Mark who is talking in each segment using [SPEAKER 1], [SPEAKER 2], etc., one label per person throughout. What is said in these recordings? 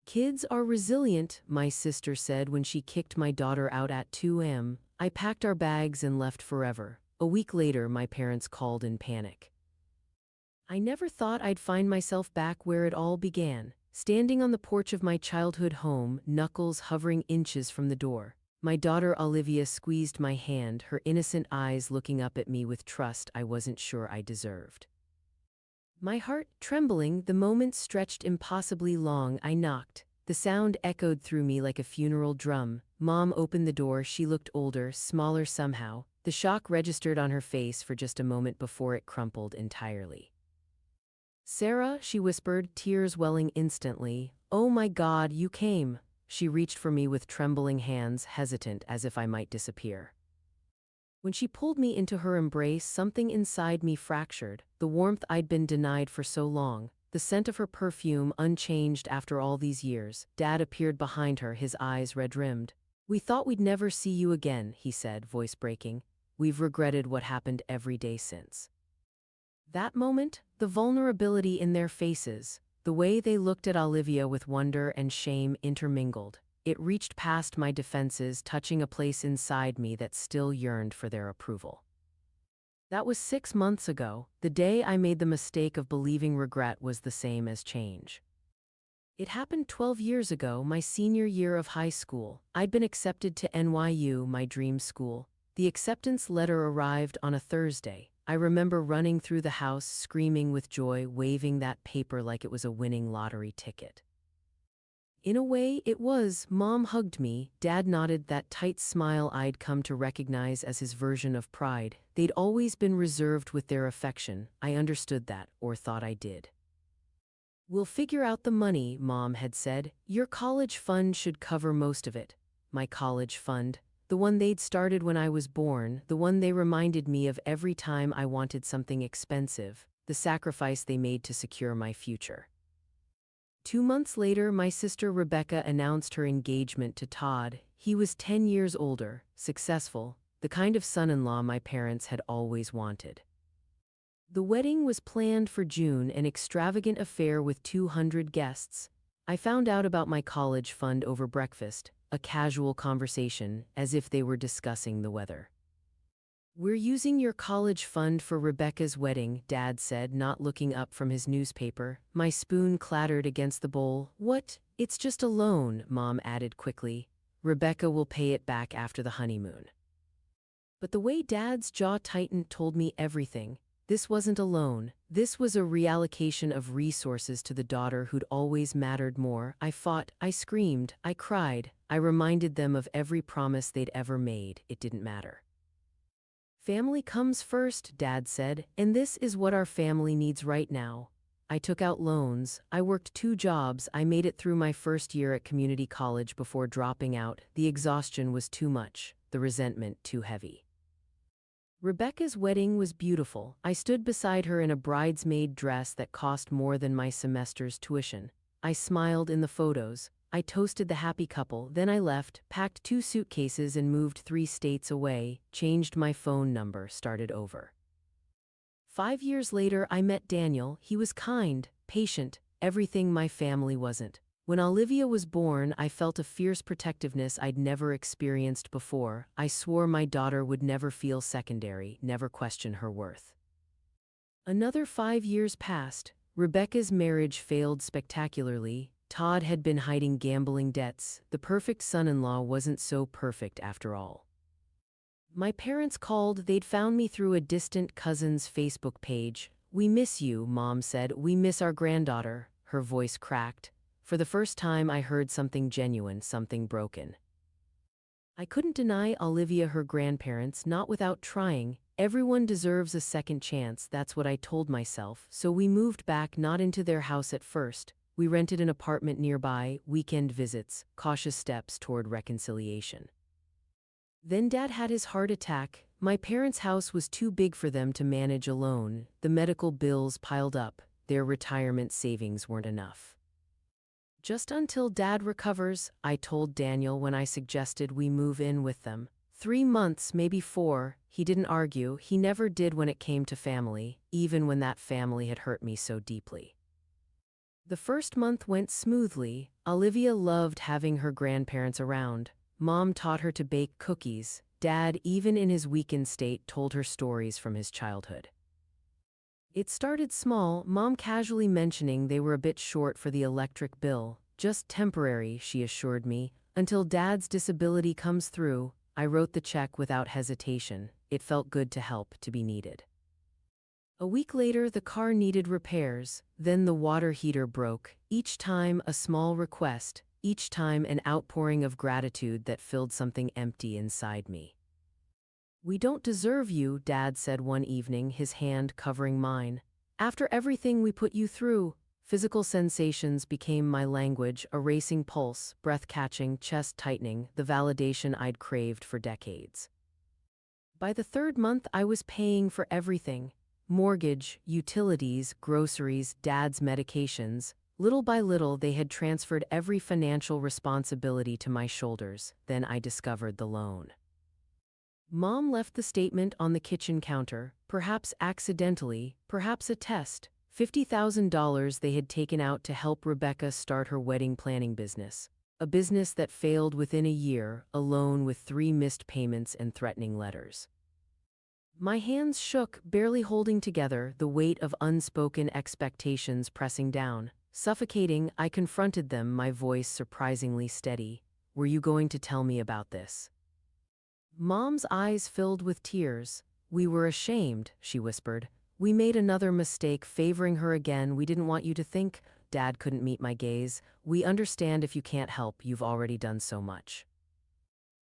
[SPEAKER 1] Kids are resilient, my sister said when she kicked my daughter out at 2 a.m. I packed our bags and left forever. A week later, my parents called in panic. I never thought I'd find myself back where it all began, standing on the porch of my childhood home, knuckles hovering inches from the door. My daughter Olivia squeezed my hand, her innocent eyes looking up at me with trust I wasn't sure I deserved. My heart trembling, the moment stretched impossibly long. I knocked. The sound echoed through me like a funeral drum. Mom opened the door. She looked older, smaller somehow. The shock registered on her face for just a moment before it crumpled entirely. "Sarah," she whispered, tears welling instantly. "Oh my God, you came." She reached for me with trembling hands, hesitant as if I might disappear. When she pulled me into her embrace, something inside me fractured. The warmth I'd been denied for so long, the scent of her perfume unchanged after all these years. Dad appeared behind her, his eyes red-rimmed. "We thought we'd never see you again," he said, voice breaking. "We've regretted what happened every day since." That moment, the vulnerability in their faces, the way they looked at Olivia with wonder and shame intermingled. It reached past my defenses, touching a place inside me that still yearned for their approval. That was 6 months ago, the day I made the mistake of believing regret was the same as change. It happened 12 years ago, my senior year of high school. I'd been accepted to NYU, my dream school. The acceptance letter arrived on a Thursday. I remember running through the house, screaming with joy, waving that paper like it was a winning lottery ticket. In a way, it was. Mom hugged me. Dad nodded, that tight smile I'd come to recognize as his version of pride. They'd always been reserved with their affection. I understood that, or thought I did. "We'll figure out the money," Mom had said. "Your college fund should cover most of it." My college fund? The one they'd started when I was born, the one they reminded me of every time I wanted something expensive, the sacrifice they made to secure my future. 2 months later, my sister Rebecca announced her engagement to Todd. He was 10 years older, successful, the kind of son-in-law my parents had always wanted. The wedding was planned for June, an extravagant affair with 200 guests. I found out about my college fund over breakfast, a casual conversation, as if they were discussing the weather. "We're using your college fund for Rebecca's wedding," Dad said, not looking up from his newspaper. My spoon clattered against the bowl. "What? It's just a loan," Mom added quickly. "Rebecca will pay it back after the honeymoon." But the way Dad's jaw tightened told me everything. This wasn't a loan. This was a reallocation of resources to the daughter who'd always mattered more. I fought, I screamed, I cried. I reminded them of every promise they'd ever made. It didn't matter. "Family comes first," Dad said, "and this is what our family needs right now." I took out loans. I worked 2 jobs. I made it through my first year at community college before dropping out. The exhaustion was too much, the resentment too heavy. Rebecca's wedding was beautiful. I stood beside her in a bridesmaid dress that cost more than my semester's tuition. I smiled in the photos. I toasted the happy couple, then I left, packed 2 suitcases and moved 3 states away, changed my phone number, started over. 5 years later, I met Daniel. He was kind, patient, everything my family wasn't. When Olivia was born, I felt a fierce protectiveness I'd never experienced before. I swore my daughter would never feel secondary, never question her worth. Another 5 years passed. Rebecca's marriage failed spectacularly. Todd had been hiding gambling debts. The perfect son-in-law wasn't so perfect after all. My parents called. They'd found me through a distant cousin's Facebook page. "We miss you," Mom said. "We miss our granddaughter." Her voice cracked. For the first time, I heard something genuine, something broken. I couldn't deny Olivia her grandparents, not without trying. Everyone deserves a second chance, that's what I told myself. So we moved back, not into their house at first. We rented an apartment nearby, weekend visits, cautious steps toward reconciliation. Then Dad had his heart attack. My parents' house was too big for them to manage alone. The medical bills piled up. Their retirement savings weren't enough. "Just until Dad recovers," I told Daniel when I suggested we move in with them. 3 months, maybe 4. He didn't argue. He never did when it came to family, even when that family had hurt me so deeply. The first month went smoothly. Olivia loved having her grandparents around. Mom taught her to bake cookies. Dad, even in his weakened state, told her stories from his childhood. It started small, Mom casually mentioning they were a bit short for the electric bill. Just temporary, she assured me, until Dad's disability comes through. I wrote the check without hesitation. It felt good to help, to be needed. A week later, the car needed repairs. Then the water heater broke. Each time a small request, each time an outpouring of gratitude that filled something empty inside me. "We don't deserve you," Dad said one evening, his hand covering mine. "After everything we put you through." Physical sensations became my language, a racing pulse, breath catching, chest tightening, the validation I'd craved for decades. By the third month, I was paying for everything. Mortgage, utilities, groceries, Dad's medications. Little by little, they had transferred every financial responsibility to my shoulders. Then I discovered the loan. Mom left the statement on the kitchen counter, perhaps accidentally, perhaps a test. $50,000 they had taken out to help Rebecca start her wedding planning business. A business that failed within a year, a loan with 3 missed payments and threatening letters. My hands shook, barely holding together, the weight of unspoken expectations pressing down. Suffocating, I confronted them, my voice surprisingly steady. "Were you going to tell me about this?" Mom's eyes filled with tears. "We were ashamed," she whispered. "We made another mistake, favoring her again. We didn't want you to think." Dad couldn't meet my gaze. "We understand if you can't help, you've already done so much."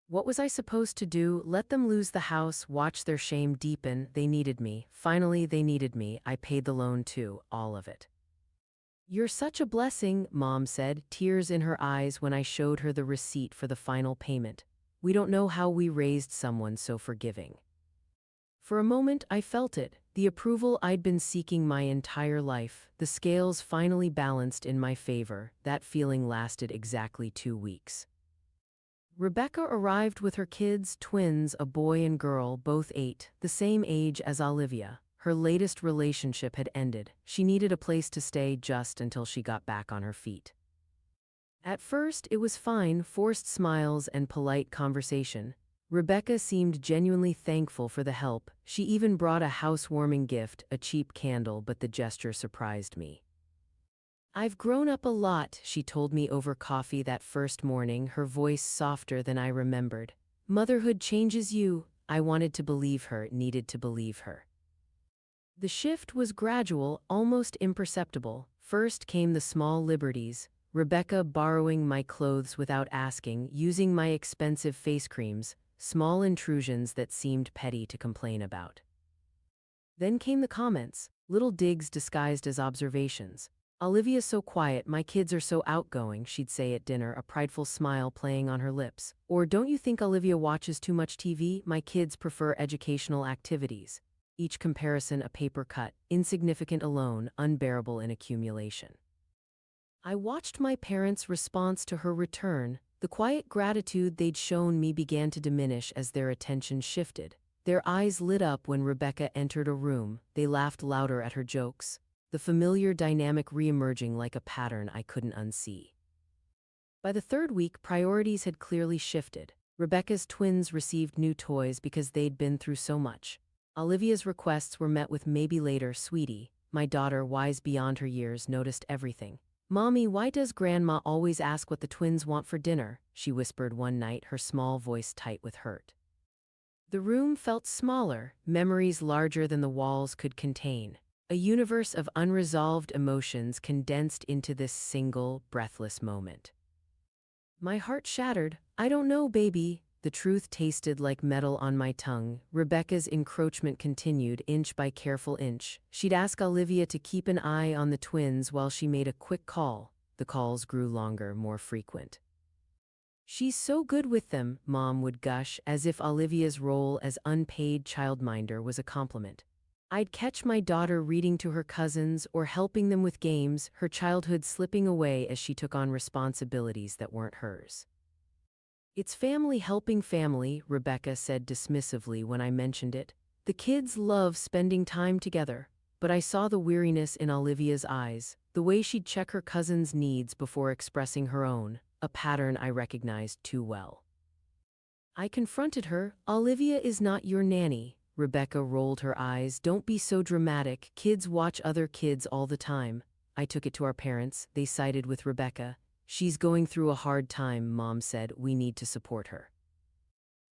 [SPEAKER 1] What was I supposed to do? Let them lose the house, watch their shame deepen? They needed me. Finally, they needed me. I paid the loan too, all of it. "You're such a blessing," Mom said, tears in her eyes when I showed her the receipt for the final payment. "We don't know how we raised someone so forgiving." For a moment, I felt it, the approval I'd been seeking my entire life. The scales finally balanced in my favor. That feeling lasted exactly 2 weeks. Rebecca arrived with her kids, twins, a boy and girl, both 8, the same age as Olivia. Her latest relationship had ended. She needed a place to stay just until she got back on her feet. At first, it was fine, forced smiles and polite conversation. Rebecca seemed genuinely thankful for the help. She even brought a housewarming gift, a cheap candle, but the gesture surprised me. "I've grown up a lot," she told me over coffee that first morning, her voice softer than I remembered. "Motherhood changes you." I wanted to believe her, needed to believe her. The shift was gradual, almost imperceptible. First came the small liberties. Rebecca borrowing my clothes without asking, using my expensive face creams, small intrusions that seemed petty to complain about. Then came the comments, little digs disguised as observations. "Olivia's so quiet, my kids are so outgoing," she'd say at dinner, a prideful smile playing on her lips. Or, "Don't you think Olivia watches too much TV? My kids prefer educational activities." Each comparison a paper cut, insignificant alone, unbearable in accumulation. I watched my parents' response to her return. The quiet gratitude they'd shown me began to diminish as their attention shifted. Their eyes lit up when Rebecca entered a room. They laughed louder at her jokes, the familiar dynamic reemerging like a pattern I couldn't unsee. By the third week, priorities had clearly shifted. Rebecca's twins received new toys because they'd been through so much. Olivia's requests were met with "maybe later, sweetie." My daughter, wise beyond her years, noticed everything. "Mommy, why does Grandma always ask what the twins want for dinner?" she whispered one night, her small voice tight with hurt. The room felt smaller, memories larger than the walls could contain. A universe of unresolved emotions condensed into this single, breathless moment. My heart shattered. "I don't know, baby." The truth tasted like metal on my tongue. Rebecca's encroachment continued, inch by careful inch. She'd ask Olivia to keep an eye on the twins while she made a quick call. The calls grew longer, more frequent. "She's so good with them," Mom would gush, as if Olivia's role as unpaid childminder was a compliment. I'd catch my daughter reading to her cousins or helping them with games, her childhood slipping away as she took on responsibilities that weren't hers. "It's family helping family," Rebecca said dismissively when I mentioned it. "The kids love spending time together." but I saw the weariness in Olivia's eyes, the way she'd check her cousin's needs before expressing her own, a pattern I recognized too well. I confronted her. Olivia is not your nanny. Rebecca rolled her eyes. Don't be so dramatic. Kids watch other kids all the time. I took it to our parents. They sided with Rebecca. She's going through a hard time, Mom said. We need to support her.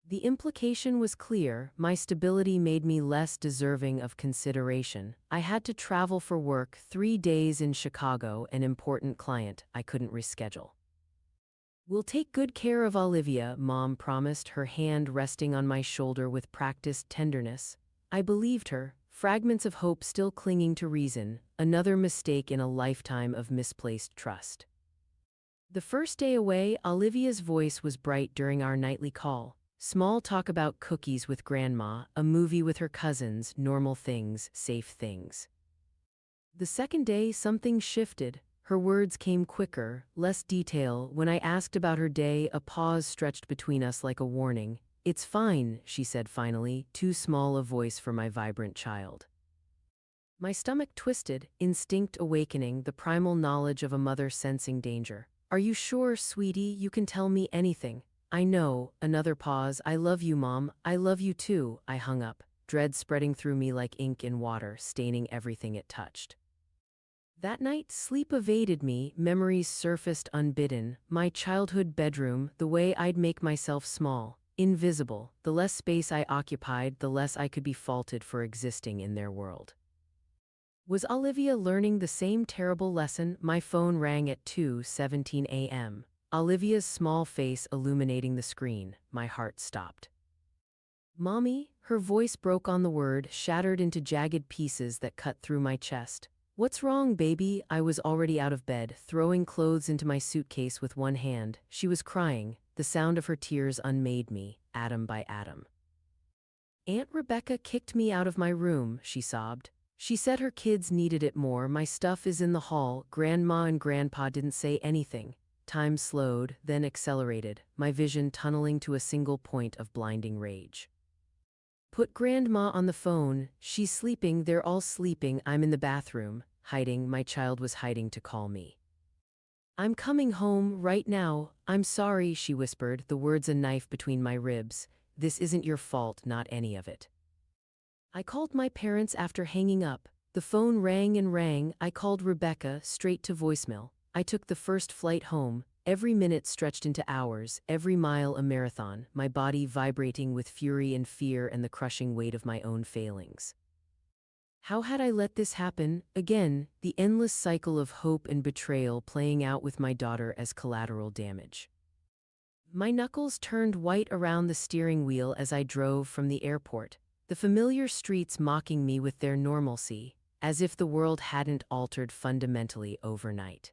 [SPEAKER 1] The implication was clear. My stability made me less deserving of consideration. I had to travel for work 3 days in Chicago, an important client I couldn't reschedule. We'll take good care of Olivia, Mom promised, her hand resting on my shoulder with practiced tenderness. I believed her, fragments of hope still clinging to reason, another mistake in a lifetime of misplaced trust. The first day away, Olivia's voice was bright during our nightly call. Small talk about cookies with Grandma, a movie with her cousins, normal things, safe things. The second day, something shifted. Her words came quicker, less detail. When I asked about her day, a pause stretched between us like a warning. It's fine, she said finally, too small a voice for my vibrant child. My stomach twisted, instinct awakening, the primal knowledge of a mother sensing danger. Are you sure, sweetie, you can tell me anything? I know. Another pause. I love you, Mom. I love you too. I hung up, dread spreading through me like ink in water, staining everything it touched. That night, sleep evaded me, memories surfaced unbidden, my childhood bedroom, the way I'd make myself small, invisible. The less space I occupied, the less I could be faulted for existing in their world. Was Olivia learning the same terrible lesson? My phone rang at 2:17 a.m. Olivia's small face illuminating the screen. My heart stopped. Mommy? Her voice broke on the word, shattered into jagged pieces that cut through my chest. What's wrong, baby? I was already out of bed, throwing clothes into my suitcase with one hand. She was crying. The sound of her tears unmade me, atom by atom. Aunt Rebecca kicked me out of my room, she sobbed. She said her kids needed it more. My stuff is in the hall. Grandma and Grandpa didn't say anything. Time slowed, then accelerated, my vision tunneling to a single point of blinding rage. Put Grandma on the phone. She's sleeping. They're all sleeping. I'm in the bathroom, hiding. My child was hiding to call me. I'm coming home right now. I'm sorry, she whispered, the words a knife between my ribs. This isn't your fault, not any of it. I called my parents after hanging up. The phone rang and rang. I called Rebecca, straight to voicemail. I took the first flight home. Every minute stretched into hours, every mile a marathon, my body vibrating with fury and fear and the crushing weight of my own failings. How had I let this happen? Again, the endless cycle of hope and betrayal playing out with my daughter as collateral damage. My knuckles turned white around the steering wheel as I drove from the airport, the familiar streets mocking me with their normalcy, as if the world hadn't altered fundamentally overnight.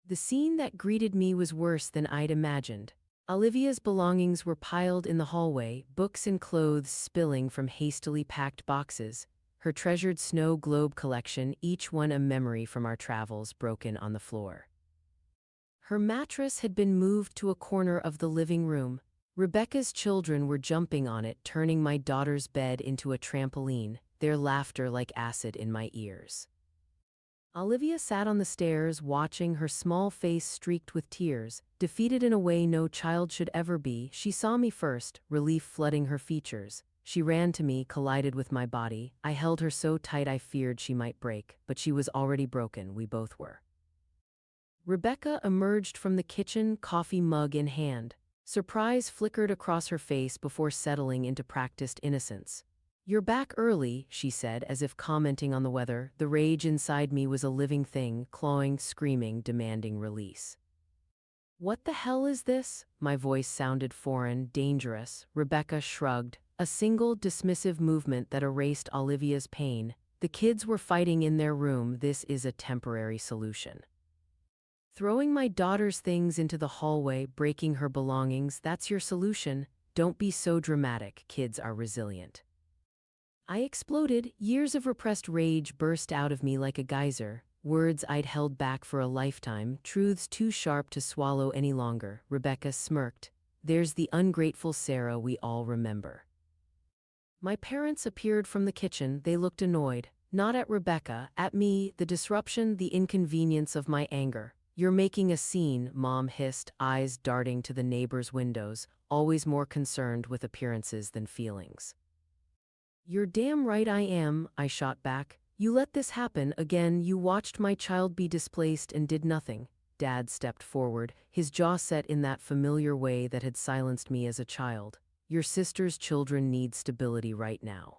[SPEAKER 1] The scene that greeted me was worse than I'd imagined. Olivia's belongings were piled in the hallway, books and clothes spilling from hastily packed boxes, her treasured snow globe collection, each one a memory from our travels, broken on the floor. Her mattress had been moved to a corner of the living room. Rebecca's children were jumping on it, turning my daughter's bed into a trampoline, their laughter like acid in my ears. Olivia sat on the stairs, watching, her small face streaked with tears, defeated in a way no child should ever be. She saw me first, relief flooding her features. She ran to me, collided with my body. I held her so tight I feared she might break, but she was already broken, we both were. Rebecca emerged from the kitchen, coffee mug in hand. Surprise flickered across her face before settling into practiced innocence. You're back early, she said, as if commenting on the weather. The rage inside me was a living thing, clawing, screaming, demanding release. What the hell is this? My voice sounded foreign, dangerous. Rebecca shrugged, a single dismissive movement that erased Olivia's pain. The kids were fighting in their room. This is a temporary solution. Throwing my daughter's things into the hallway, breaking her belongings, that's your solution? Don't be so dramatic. Kids are resilient. I exploded. Years of repressed rage burst out of me like a geyser, words I'd held back for a lifetime, truths too sharp to swallow any longer. Rebecca smirked. There's the ungrateful Sarah we all remember. My parents appeared from the kitchen. They looked annoyed. Not at Rebecca, at me, the disruption, the inconvenience of my anger. You're making a scene, Mom hissed, eyes darting to the neighbor's windows, always more concerned with appearances than feelings. You're damn right I am, I shot back. You let this happen again. You watched my child be displaced and did nothing. Dad stepped forward, his jaw set in that familiar way that had silenced me as a child. Your sister's children need stability right now.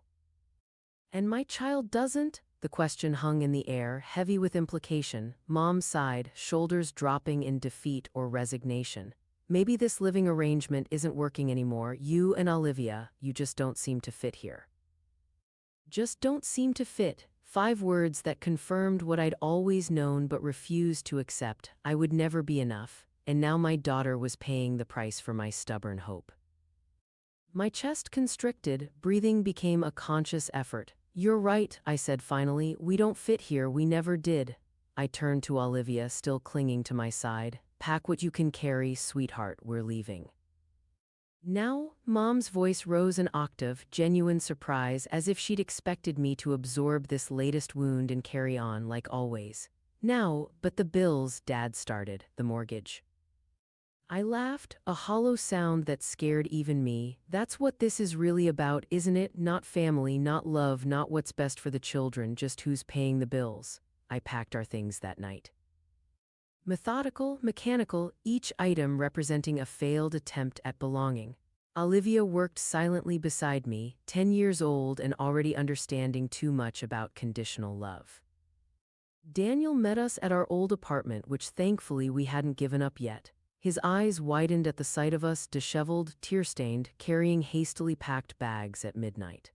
[SPEAKER 1] And my child doesn't? The question hung in the air, heavy with implication. Mom sighed, shoulders dropping in defeat or resignation. Maybe this living arrangement isn't working anymore. You and Olivia, you just don't seem to fit here. Just don't seem to fit. 5 words that confirmed what I'd always known but refused to accept. I would never be enough, and now my daughter was paying the price for my stubborn hope. My chest constricted, breathing became a conscious effort. You're right, I said finally. We don't fit here, we never did. I turned to Olivia, still clinging to my side. Pack what you can carry, sweetheart, we're leaving. Now, Mom's voice rose an octave, genuine surprise, as if she'd expected me to absorb this latest wound and carry on like always. Now, but the bills, Dad started, the mortgage. I laughed, a hollow sound that scared even me. That's what this is really about, isn't it? Not family, not love, not what's best for the children, just who's paying the bills. I packed our things that night. Methodical, mechanical, each item representing a failed attempt at belonging. Olivia worked silently beside me, 10 years old and already understanding too much about conditional love. Daniel met us at our old apartment, which thankfully we hadn't given up yet. His eyes widened at the sight of us, disheveled, tear-stained, carrying hastily packed bags at midnight.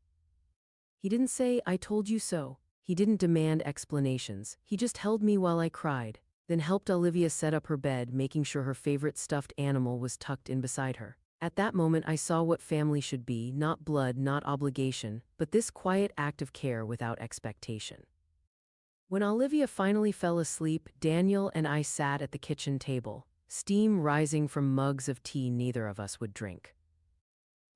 [SPEAKER 1] He didn't say, "I told you so." He didn't demand explanations. He just held me while I cried, then helped Olivia set up her bed, making sure her favorite stuffed animal was tucked in beside her. At that moment I saw what family should be, not blood, not obligation, but this quiet act of care without expectation. When Olivia finally fell asleep, Daniel and I sat at the kitchen table, steam rising from mugs of tea neither of us would drink.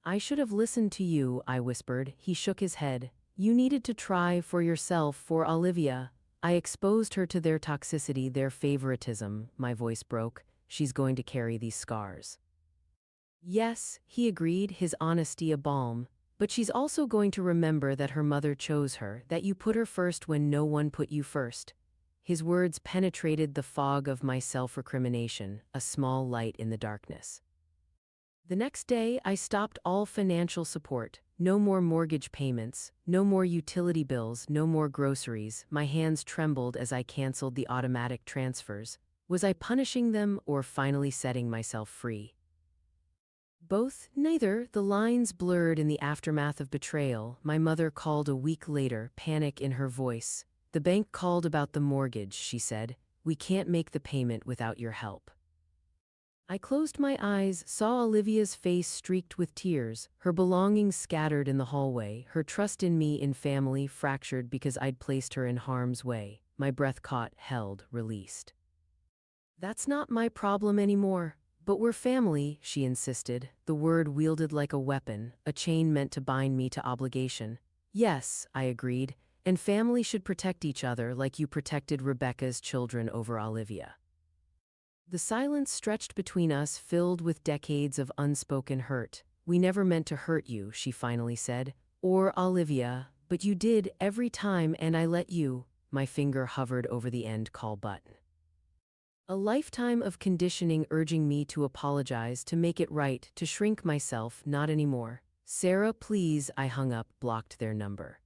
[SPEAKER 1] "I should have listened to you," I whispered. He shook his head. "You needed to try for yourself, for Olivia. I exposed her to their toxicity, their favoritism." My voice broke. "She's going to carry these scars." "Yes," he agreed, his honesty a balm. "But she's also going to remember that her mother chose her, that you put her first when no one put you first." His words penetrated the fog of my self-recrimination, a small light in the darkness. The next day, I stopped all financial support. No more mortgage payments, no more utility bills, no more groceries. My hands trembled as I canceled the automatic transfers. Was I punishing them or finally setting myself free? Both, neither. The lines blurred in the aftermath of betrayal. My mother called a week later, panic in her voice. "The bank called about the mortgage," she said. "We can't make the payment without your help." I closed my eyes, saw Olivia's face streaked with tears, her belongings scattered in the hallway, her trust in me, in family, fractured because I'd placed her in harm's way. My breath caught, held, released. "That's not my problem anymore." "But we're family," she insisted, the word wielded like a weapon, a chain meant to bind me to obligation. "Yes," I agreed, "and family should protect each other like you protected Rebecca's children over Olivia." The silence stretched between us, filled with decades of unspoken hurt. "We never meant to hurt you," she finally said. "Or Olivia, but you did every time, and I let you." My finger hovered over the end call button. A lifetime of conditioning urging me to apologize, to make it right, to shrink myself. Not anymore. "Sarah, please." I hung up, blocked their number.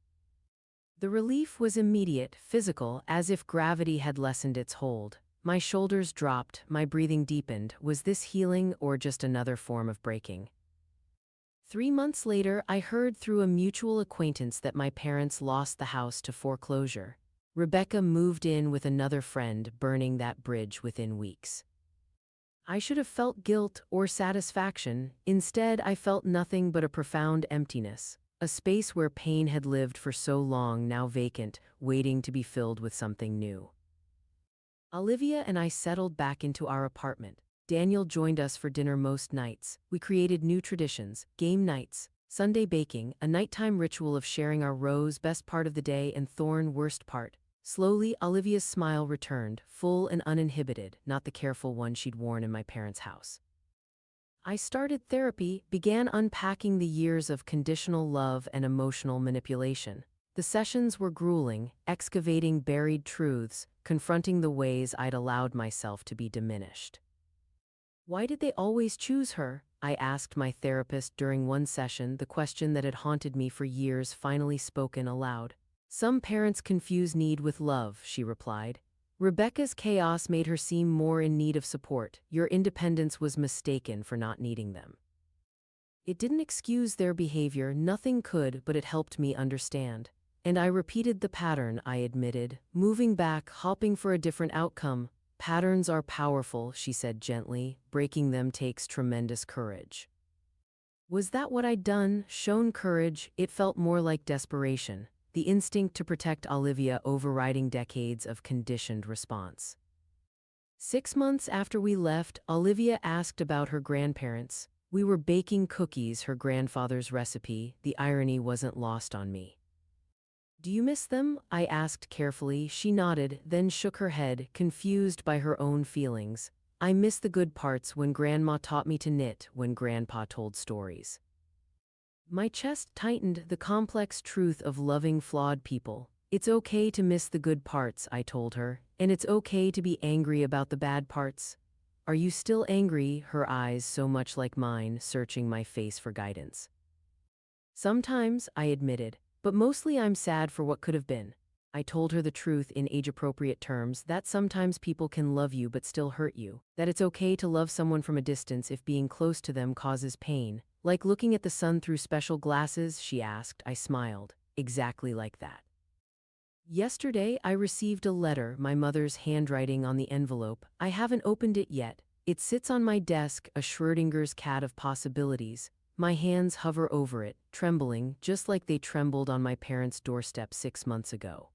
[SPEAKER 1] The relief was immediate, physical, as if gravity had lessened its hold. My shoulders dropped, my breathing deepened. Was this healing or just another form of breaking? 3 months later, I heard through a mutual acquaintance that my parents lost the house to foreclosure. Rebecca moved in with another friend, burning that bridge within weeks. I should have felt guilt or satisfaction. Instead, I felt nothing but a profound emptiness, a space where pain had lived for so long, now vacant, waiting to be filled with something new. Olivia and I settled back into our apartment. Daniel joined us for dinner most nights. We created new traditions: game nights, Sunday baking, a nighttime ritual of sharing our rose best part of the day and thorn worst part. Slowly, Olivia's smile returned, full and uninhibited, not the careful one she'd worn in my parents' house. I started therapy, began unpacking the years of conditional love and emotional manipulation. The sessions were grueling, excavating buried truths, confronting the ways I'd allowed myself to be diminished. Why did they always choose her? I asked my therapist during one session, the question that had haunted me for years finally spoken aloud. Some parents confuse need with love, she replied. Rebecca's chaos made her seem more in need of support. Your independence was mistaken for not needing them. It didn't excuse their behavior, nothing could, but it helped me understand. And I repeated the pattern, I admitted, moving back, hoping for a different outcome. Patterns are powerful, she said gently. Breaking them takes tremendous courage. Was that what I'd done? Shown courage? It felt more like desperation. The instinct to protect Olivia overriding decades of conditioned response. 6 months after we left, Olivia asked about her grandparents. We were baking cookies, her grandfather's recipe. The irony wasn't lost on me. Do you miss them? I asked carefully. She nodded, then shook her head, confused by her own feelings. I miss the good parts, when Grandma taught me to knit, when Grandpa told stories. My chest tightened, the complex truth of loving flawed people. It's okay to miss the good parts, I told her, and it's okay to be angry about the bad parts. Are you still angry? Her eyes, so much like mine, searching my face for guidance. Sometimes, I admitted, but mostly I'm sad for what could have been. I told her the truth in age-appropriate terms, that sometimes people can love you but still hurt you, that it's okay to love someone from a distance if being close to them causes pain. Like looking at the sun through special glasses, she asked. I smiled. Exactly like that. Yesterday, I received a letter, my mother's handwriting on the envelope. I haven't opened it yet. It sits on my desk, a Schrödinger's cat of possibilities. My hands hover over it, trembling, just like they trembled on my parents' doorstep 6 months ago.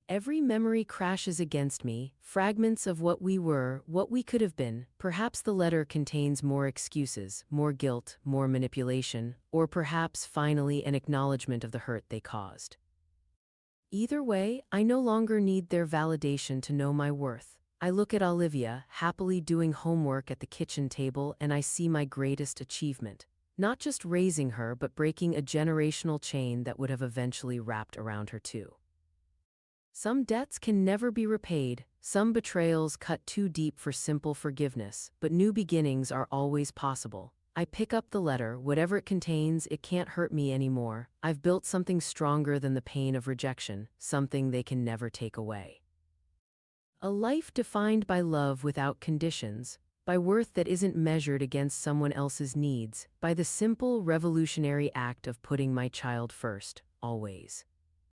[SPEAKER 1] Every memory crashes against me, fragments of what we were, what we could have been. Perhaps the letter contains more excuses, more guilt, more manipulation, or perhaps finally an acknowledgement of the hurt they caused. Either way, I no longer need their validation to know my worth. I look at Olivia, happily doing homework at the kitchen table, and I see my greatest achievement. Not just raising her, but breaking a generational chain that would have eventually wrapped around her too. Some debts can never be repaid, some betrayals cut too deep for simple forgiveness, but new beginnings are always possible. I pick up the letter, whatever it contains, it can't hurt me anymore. I've built something stronger than the pain of rejection, something they can never take away. A life defined by love without conditions, by worth that isn't measured against someone else's needs, by the simple, revolutionary act of putting my child first, always.